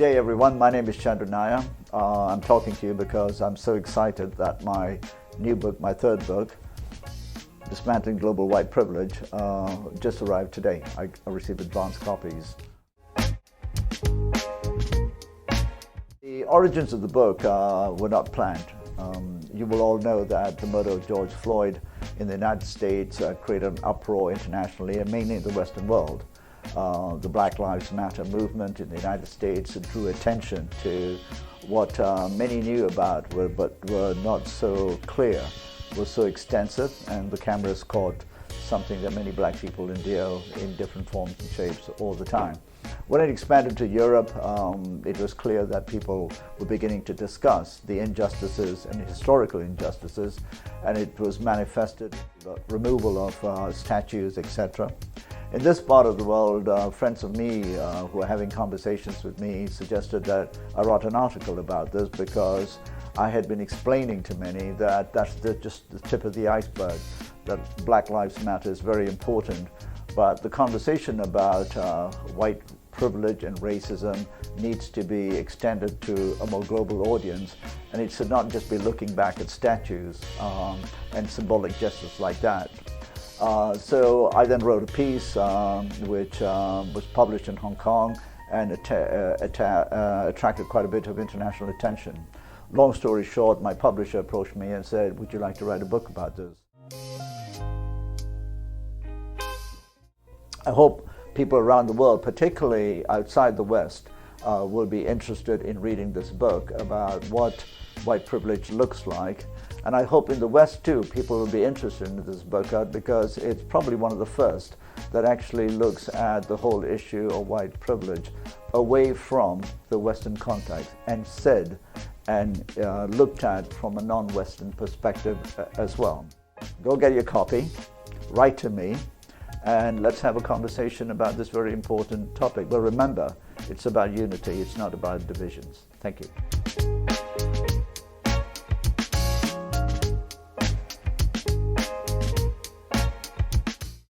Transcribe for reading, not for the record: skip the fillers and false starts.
day, everyone. My name is Chandran Nair. I'm talking to you because I'm so excited that my new book, my third book, Dismantling Global White Privilege, just arrived today. I received advance copies. The origins of the book were not planned. You will all know that the murder of George Floyd in the United States created an uproar internationally and mainly in the Western world. The Black Lives Matter movement in the United States drew attention to what many knew about but were not so clear, was so extensive, and the cameras caught something that many black people endure in different forms and shapes all the time. When it expanded to Europe, it was clear that people were beginning to discuss the injustices and historical injustices, and it was manifested the removal of statues, etc. In this part of the world, friends of me who were having conversations with me suggested that I wrote an article about this because I had been explaining to many that that's just the tip of the iceberg, that Black Lives Matter is very important, but the conversation about white privilege and racism needs to be extended to a more global audience, and it should not just be looking back at statues and symbolic gestures like that. So I then wrote a piece which was published in Hong Kong and attracted quite a bit of international attention. Long story short, my publisher approached me and said, "Would you like to write a book about this?" I hope people around the world, particularly outside the West, will be interested in reading this book about what white privilege looks like. And I hope in the West too, people will be interested in this book because it's probably one of the first that actually looks at the whole issue of white privilege away from the Western context and looked at from a non-Western perspective as well. Go get your copy, write to me, and let's have a conversation about this very important topic. But remember, it's about unity, it's not about divisions. Thank you.